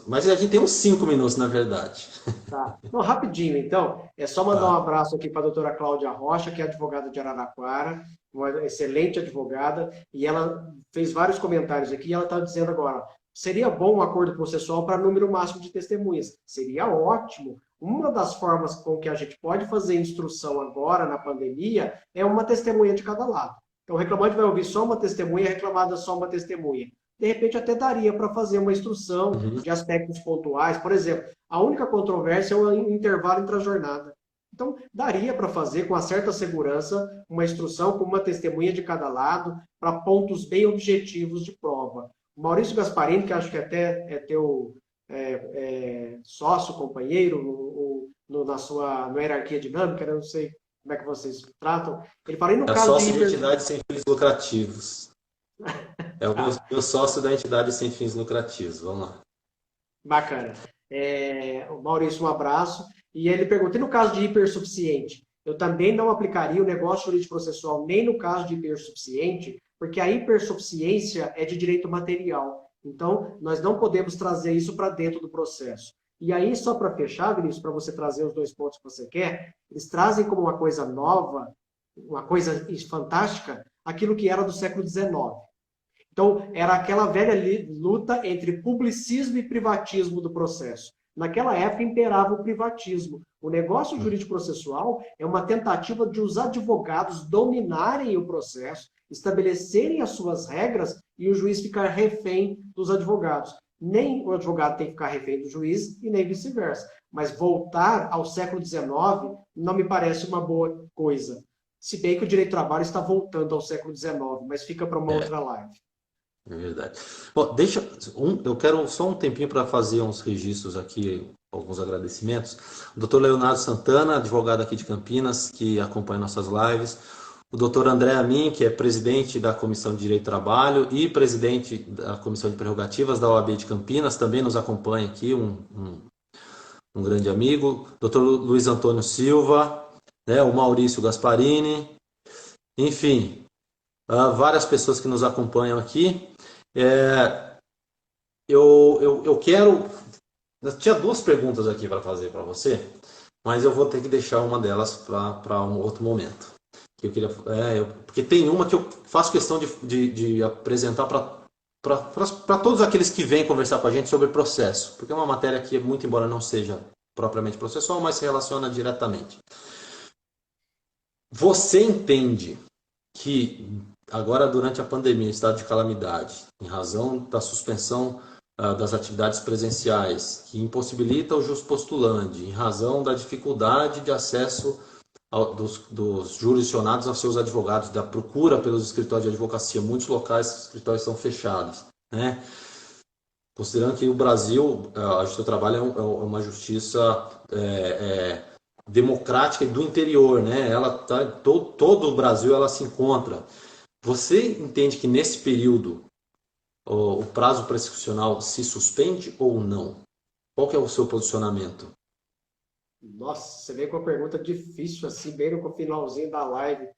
mas a gente tem uns 5 minutos, na verdade. Tá. Não, rapidinho, então. É só mandar um abraço aqui para a doutora Cláudia Rocha, que é advogada de Araraquara, uma excelente advogada, e ela fez vários comentários aqui, e ela está dizendo agora, seria bom um acordo processual para número máximo de testemunhas. Seria ótimo. Uma das formas com que a gente pode fazer instrução agora, na pandemia, é uma testemunha de cada lado. Então, o reclamante vai ouvir só uma testemunha, a reclamada só uma testemunha. De repente, até daria para fazer uma instrução de aspectos pontuais. Por exemplo, a única controvérsia é o intervalo entre a jornada. Então, daria para fazer, com uma certa segurança, uma instrução com uma testemunha de cada lado, para pontos bem objetivos de prova. O Maurício Gasparini, que acho que até é teu sócio, companheiro, na hierarquia dinâmica, eu não sei como é que vocês tratam, ele fala, e no caso sócio de entidade sem fins lucrativos. É o meu sócio da entidade sem fins lucrativos. Vamos lá. Bacana. O Maurício, um abraço. E ele pergunta, e no caso de hipersuficiente? Eu também não aplicaria o negócio jurídico processual nem no caso de hipersuficiente, porque a hipersuficiência é de direito material. Então, nós não podemos trazer isso para dentro do processo. E aí, só para fechar, Vinícius, para você trazer os 2 pontos que você quer, eles trazem como uma coisa nova, uma coisa fantástica, aquilo que era do século XIX. Então, era aquela velha luta entre publicismo e privatismo do processo. Naquela época imperava o privatismo. O negócio jurídico processual é uma tentativa de os advogados dominarem o processo, estabelecerem as suas regras e o juiz ficar refém dos advogados. Nem o advogado tem que ficar refém do juiz e nem vice-versa. Mas voltar ao século XIX não me parece uma boa coisa. Se bem que o direito do trabalho está voltando ao século XIX, mas fica para uma outra live. É verdade. Bom, eu quero só um tempinho para fazer uns registros aqui, alguns agradecimentos. O Dr. Leonardo Santana, advogado aqui de Campinas, que acompanha nossas lives. O Dr. André Amin, que é presidente da Comissão de Direito do Trabalho e presidente da Comissão de Prerrogativas da OAB de Campinas, também nos acompanha aqui, um grande amigo. Dr. Luiz Antônio Silva, né, o Maurício Gasparini, enfim, várias pessoas que nos acompanham aqui. Eu quero... Eu tinha duas perguntas aqui para fazer para você, mas eu vou ter que deixar uma delas para um outro momento. Que eu queria, porque tem uma que eu faço questão de apresentar para todos aqueles que vêm conversar com a gente sobre processo, porque é uma matéria que, muito embora não seja propriamente processual, mas se relaciona diretamente. Você entende que agora, durante a pandemia, estado de calamidade, em razão da suspensão das atividades presenciais, que impossibilita o juspostulandi, em razão da dificuldade de acesso dos jurisdicionados aos seus advogados, da procura pelos escritórios de advocacia, muitos locais os escritórios são fechados, né? Considerando que o Brasil, a Justiça do Trabalho é uma justiça democrática e do interior, né? Ela tá, todo o Brasil ela se encontra. Você entende que nesse período o prazo prescricional se suspende ou não? Qual que é o seu posicionamento? Nossa, você veio com uma pergunta difícil, assim, bem no finalzinho da live.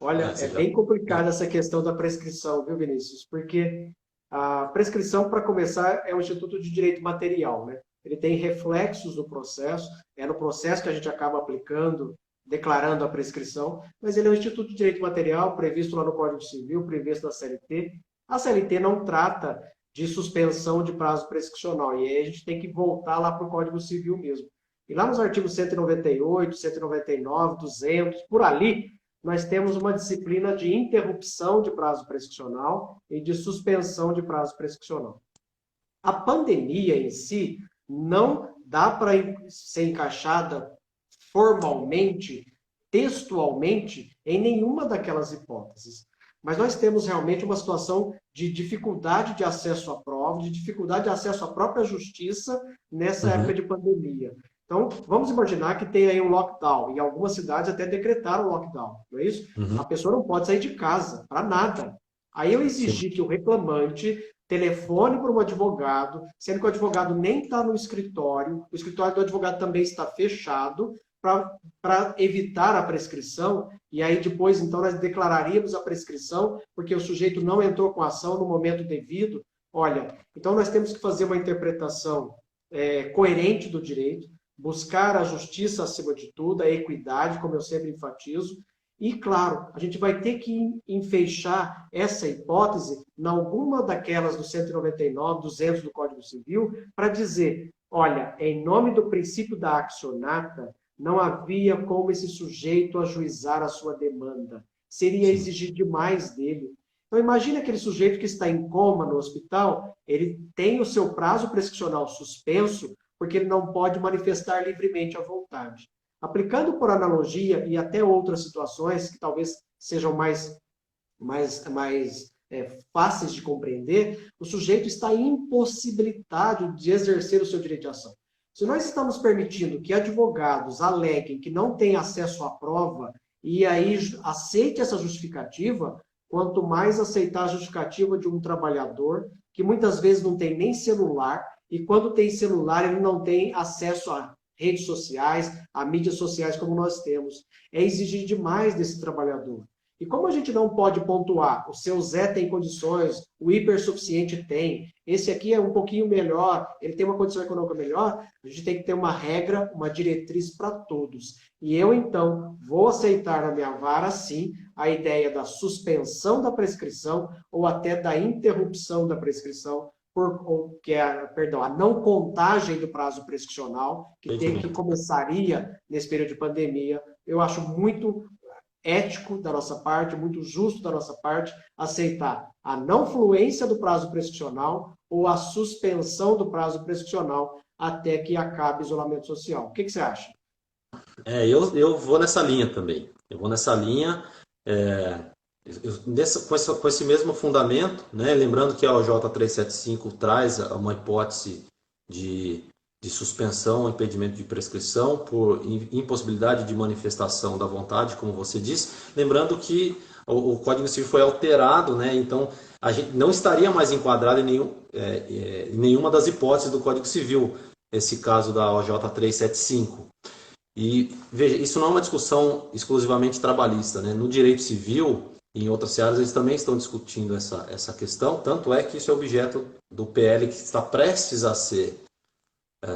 Olha, é Você já... bem complicada essa questão da prescrição, viu, Vinícius? Porque a prescrição, para começar, é um instituto de direito material, né? Ele tem reflexos no processo, é no processo que a gente acaba aplicando, declarando a prescrição, mas ele é um instituto de direito material previsto lá no Código Civil, previsto na CLT. A CLT não trata de suspensão de prazo prescricional, e aí a gente tem que voltar lá para o Código Civil mesmo. E lá nos artigos 198, 199, 200, por ali, nós temos uma disciplina de interrupção de prazo prescricional e de suspensão de prazo prescricional. A pandemia em si não dá para ser encaixada formalmente, textualmente, em nenhuma daquelas hipóteses. Mas nós temos realmente uma situação de dificuldade de acesso à prova, de dificuldade de acesso à própria justiça nessa época de pandemia. Então, vamos imaginar que tem aí um lockdown. Em algumas cidades até decretaram lockdown, não é isso? A pessoa não pode sair de casa, para nada. Aí eu exigi que o reclamante telefone para um advogado, sendo que o advogado nem está no escritório, o escritório do advogado também está fechado, para evitar a prescrição, e aí depois, então, nós declararíamos a prescrição, porque o sujeito não entrou com a ação no momento devido. Olha, então nós temos que fazer uma interpretação coerente do direito, buscar a justiça acima de tudo, a equidade, como eu sempre enfatizo, e, claro, a gente vai ter que enfeixar essa hipótese em alguma daquelas do 199, 200 do Código Civil, para dizer, olha, em nome do princípio da accionata, não havia como esse sujeito ajuizar a sua demanda. Seria exigir demais dele. Então, imagine aquele sujeito que está em coma no hospital, ele tem o seu prazo prescricional suspenso, porque ele não pode manifestar livremente a vontade. Aplicando por analogia e até outras situações que talvez sejam mais fáceis de compreender, o sujeito está impossibilitado de exercer o seu direito de ação. Se nós estamos permitindo que advogados aleguem que não têm acesso à prova e aí aceite essa justificativa, quanto mais aceitar a justificativa de um trabalhador que muitas vezes não tem nem celular, e quando tem celular ele não tem acesso a redes sociais, a mídias sociais como nós temos. É exigir demais desse trabalhador. E como a gente não pode pontuar, o seu Zé tem condições, o hipersuficiente tem, esse aqui é um pouquinho melhor, ele tem uma condição econômica melhor, a gente tem que ter uma regra, uma diretriz para todos. E eu, então, vou aceitar na minha vara, sim, a ideia da suspensão da prescrição ou até da interrupção da prescrição, a não contagem do prazo prescricional, que começaria nesse período de pandemia. Eu acho muito ético da nossa parte, muito justo da nossa parte, aceitar a não fluência do prazo prescricional ou a suspensão do prazo prescricional até que acabe o isolamento social. O que você acha? Eu vou nessa linha também. Eu vou nessa linha, com esse mesmo fundamento, né? Lembrando que a OJ 375 traz uma hipótese de suspensão, impedimento de prescrição por impossibilidade de manifestação da vontade, como você disse. Lembrando que o Código Civil foi alterado, né? Então a gente não estaria mais enquadrado em nenhuma das hipóteses do Código Civil, esse caso da OJ 375. E veja, isso não é uma discussão exclusivamente trabalhista, né? No direito civil, em outras áreas, eles também estão discutindo essa questão, tanto é que isso é objeto do PL que está prestes a ser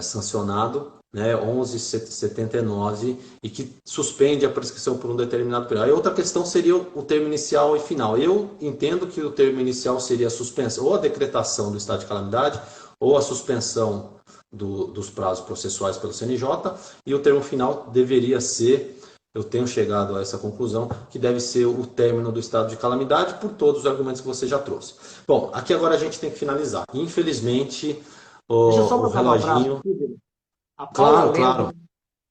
sancionado, né, 1179, e que suspende a prescrição por um determinado período. Aí outra questão seria o termo inicial e final. Eu entendo que o termo inicial seria a suspensão, ou a decretação do estado de calamidade, ou a suspensão dos prazos processuais pelo CNJ, e o termo final deveria ser, eu tenho chegado a essa conclusão, que deve ser o término do estado de calamidade, por todos os argumentos que você já trouxe. Bom, aqui agora a gente tem que finalizar. Infelizmente, Deixa eu só o mandar um abraço reloginho... aqui, Vini. A Paula Claro, Lenza, claro.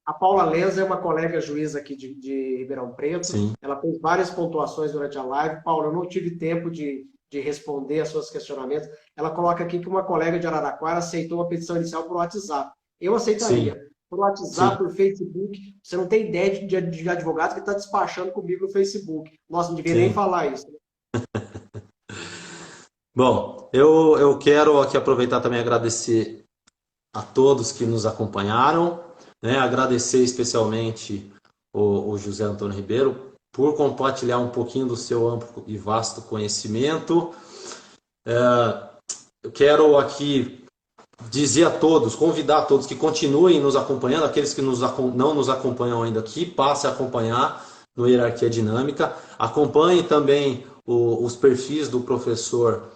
a Paula Lenza é uma colega juíza aqui de Ribeirão Preto. Sim. Ela fez várias pontuações durante a live. Paula, eu não tive tempo de responder a seus questionamentos. Ela coloca aqui que uma colega de Araraquara aceitou a petição inicial por WhatsApp. Eu aceitaria. Sim. Por WhatsApp, Sim. por Facebook. Você não tem ideia de advogado que está despachando comigo no Facebook. Nossa, não devia nem falar isso. Bom, eu quero aqui aproveitar também e agradecer a todos que nos acompanharam, né? Agradecer especialmente o José Antônio Ribeiro por compartilhar um pouquinho do seu amplo e vasto conhecimento. Eu quero aqui dizer a todos, convidar a todos que continuem nos acompanhando, aqueles que não nos acompanham ainda, que passem a acompanhar no Hierarquia Dinâmica. Acompanhe também os perfis do professor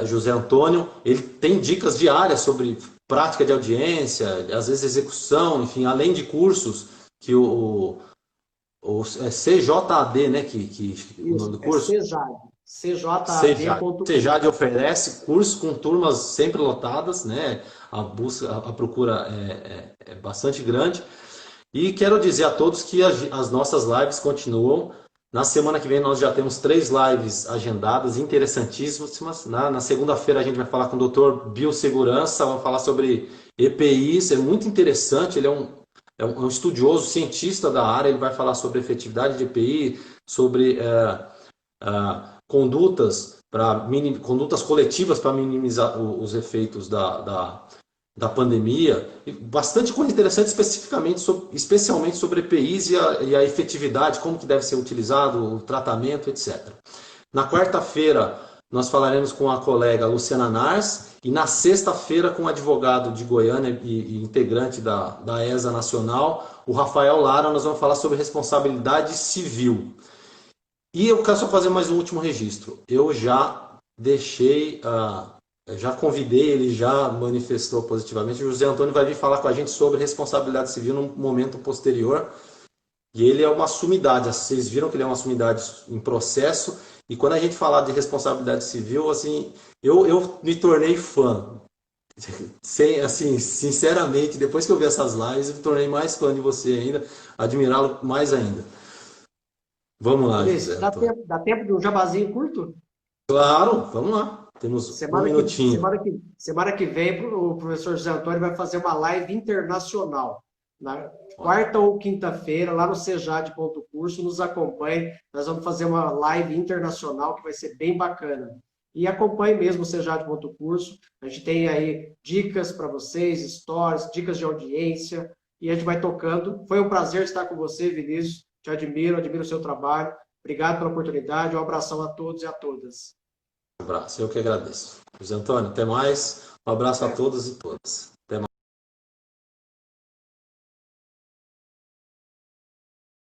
José Antônio. Ele tem dicas diárias sobre prática de audiência, às vezes execução, enfim, além de cursos que o CJAD, né, o nome do curso? CJAD. CJAD oferece cursos com turmas sempre lotadas, né? A procura é bastante grande. E quero dizer a todos que as nossas lives continuam. Na semana que vem nós já temos 3 lives agendadas, interessantíssimas. Na segunda-feira a gente vai falar com o Dr. Biossegurança, vamos falar sobre EPIs, é muito interessante, ele é um estudioso, cientista da área, ele vai falar sobre efetividade de EPI, sobre condutas coletivas para minimizar os efeitos da pandemia, e bastante coisa interessante especialmente sobre EPIs e a efetividade, como que deve ser utilizado, o tratamento, etc. Na quarta-feira nós falaremos com a colega Luciana Nars e na sexta-feira com o advogado de Goiânia e integrante da ESA Nacional, o Rafael Lara, nós vamos falar sobre responsabilidade civil. E eu quero só fazer mais um último registro. Eu já já convidei, ele já manifestou positivamente. O José Antônio vai vir falar com a gente sobre responsabilidade civil num momento posterior. E ele é uma sumidade. Vocês viram que ele é uma sumidade em processo. E quando a gente falar de responsabilidade civil, assim, eu me tornei fã. Assim, sinceramente, depois que eu vi essas lives, eu me tornei mais fã de você ainda, admirá-lo mais ainda. Vamos lá, José Antônio. Dá tempo de um jabazinho curto? Claro, vamos lá. Temos um minutinho. Semana que vem, o professor José Antônio vai fazer uma live internacional. Na quarta ou quinta-feira, lá no Sejad.curso, nos acompanhe. Nós vamos fazer uma live internacional que vai ser bem bacana. E acompanhe mesmo o Sejad.curso. A gente tem aí dicas para vocês, histórias, dicas de audiência. E a gente vai tocando. Foi um prazer estar com você, Vinícius. Te admiro o seu trabalho. Obrigado pela oportunidade. Um abração a todos e a todas. Um abraço, eu que agradeço. José Antônio, até mais. Um abraço a todos e todas. Até mais.